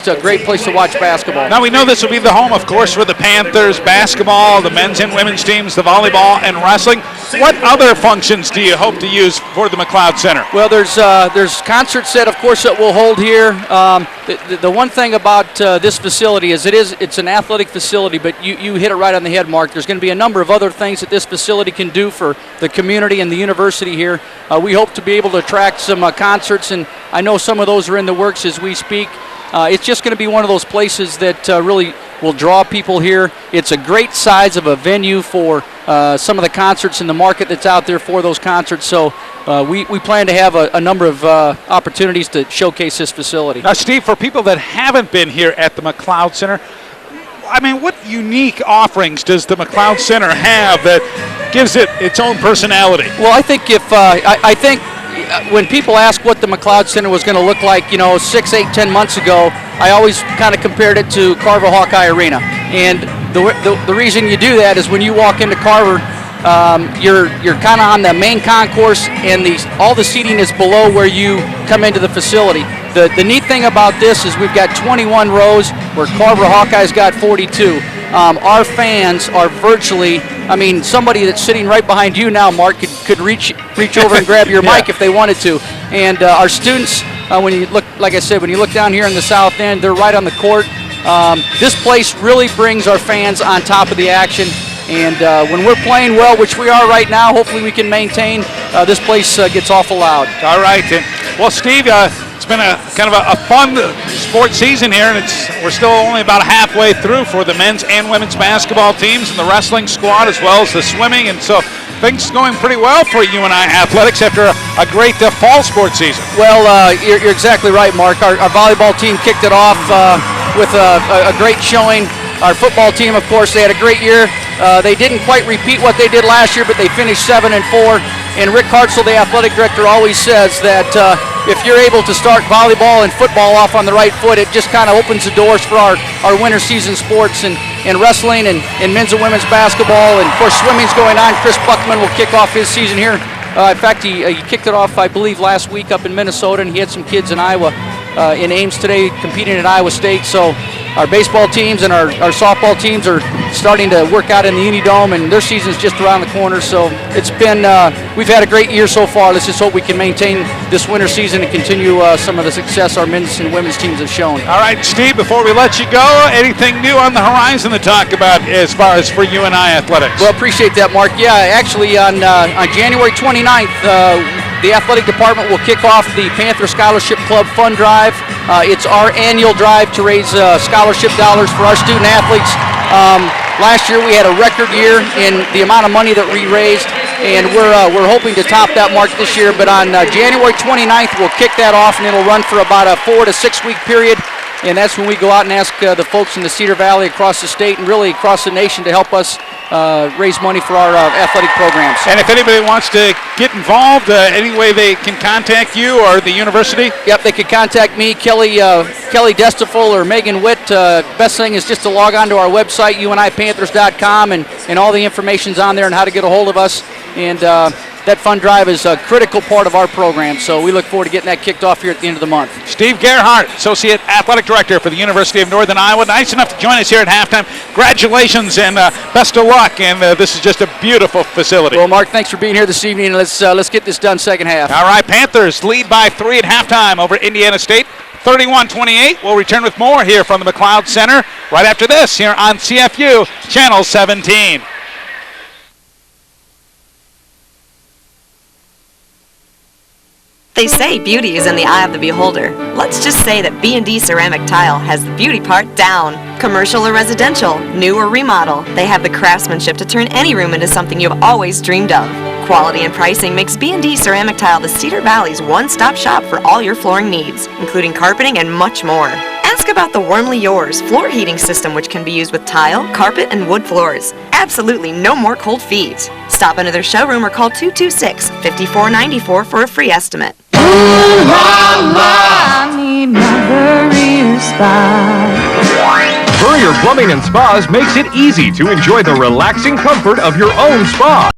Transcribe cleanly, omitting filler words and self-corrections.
It's a great place to watch basketball. Now we know this will be the home, of course, for the Panthers basketball, the men's and women's teams, the volleyball and wrestling. What other functions do you hope to use for the McCloud Center? Well, there's concerts that, of course, that we'll hold here. The one thing about this facility is it's an athletic facility, but you hit it right on the head, Mark. There's going to be a number of other things that this facility can do for the community and the university here. We hope to be able to attract some concerts, and I know some of those are in the works as we speak. It's just going to be one of those places that really will draw people here. It's a great size of a venue for some of the concerts in the market that's out there for those concerts. So we plan to have a number of opportunities to showcase this facility. Now, Steve, for people that haven't been here at the McCloud Center, I mean, what unique offerings does the McCloud Center have that gives it its own personality? Well, I think I think when people ask what the McCloud Center was going to look like, 6, 8, 10 months ago, I always kind of compared it to Carver Hawkeye Arena. And the reason you do that is when you walk into Carver, you're kind of on the main concourse, and all the seating is below where you come into the facility. The neat thing about this is we've got 21 rows where Carver Hawkeye's got 42. Our fans are virtually, somebody that's sitting right behind you now, Mark, could reach over and grab your mic if they wanted to. And our students, when you look, like I said, when you look down here in the south end, they're right on the court. This place really brings our fans on top of the action. And when we're playing well, which we are right now, hopefully we can maintain, this place gets awful loud. All right. Well, Steve, it's been a kind of a fun sports season here, and we're still only about halfway through for the men's and women's basketball teams and the wrestling squad, as well as the swimming. And so things going pretty well for UNI athletics after a great fall sports season. Well, you're exactly right, Mark. Our volleyball team kicked it off with a great showing. Our football team, of course, they had a great year. They didn't quite repeat what they did last year, but they finished 7-4. And Rick Hartzell, the athletic director, always says that if you're able to start volleyball and football off on the right foot, it just kind of opens the doors for our winter season sports and wrestling and men's and women's basketball. And, of course, swimming's going on. Chris Buckman will kick off his season here. In fact, he kicked it off, I believe, last week up in Minnesota, and he had some kids in Iowa, in Ames today, competing at Iowa State. So our baseball teams and our softball teams are starting to work out in the Unidome, and their season's just around the corner. So it's been, we've had a great year so far. Let's just hope we can maintain this winter season and continue some of the success our men's and women's teams have shown. All right, Steve, before we let you go, anything new on the horizon to talk about as far as for UNI athletics? Well, appreciate that, Mark. Yeah, actually on January 29th, the athletic department will kick off the Panther Scholarship Club Fund Drive. It's our annual drive to raise scholarship dollars for our student athletes. Last year we had a record year in the amount of money that we raised, and we're hoping to top that mark this year. But on January 29th, we'll kick that off, and it'll run for about a 4 to 6 week period. And that's when we go out and ask the folks in the Cedar Valley, across the state, and really across the nation to help us raise money for our athletic programs. And if anybody wants to get involved, any way they can contact you or the university? Yep, they could contact me, Kelly Destafel or Megan Witt. Best thing is just to log on to our website, unipanthers.com, and all the information's on there on how to get a hold of us. And that fund drive is a critical part of our program, so we look forward to getting that kicked off here at the end of the month. Steve Gerhardt, Associate Athletic Director for the University of Northern Iowa, nice enough to join us here at halftime. Congratulations and best of luck, and this is just a beautiful facility. Well, Mark, thanks for being here this evening, and let's get this done second half. All right, Panthers lead by 3 at halftime over Indiana State, 31-28. We'll return with more here from the McCloud Center right after this here on CFU Channel 17. They say beauty is in the eye of the beholder. Let's just say that B&D Ceramic Tile has the beauty part down. Commercial or residential, new or remodel, they have the craftsmanship to turn any room into something you've always dreamed of. Quality and pricing makes B&D Ceramic Tile the Cedar Valley's one-stop shop for all your flooring needs, including carpeting and much more. Ask about the Warmly Yours floor heating system, which can be used with tile, carpet, and wood floors. Absolutely no more cold feet. Stop into their showroom or call 226-5494 for a free estimate. Ooh la la, I need my Burrier Spa. Burrier Plumbing and Spas makes it easy to enjoy the relaxing comfort of your own spa.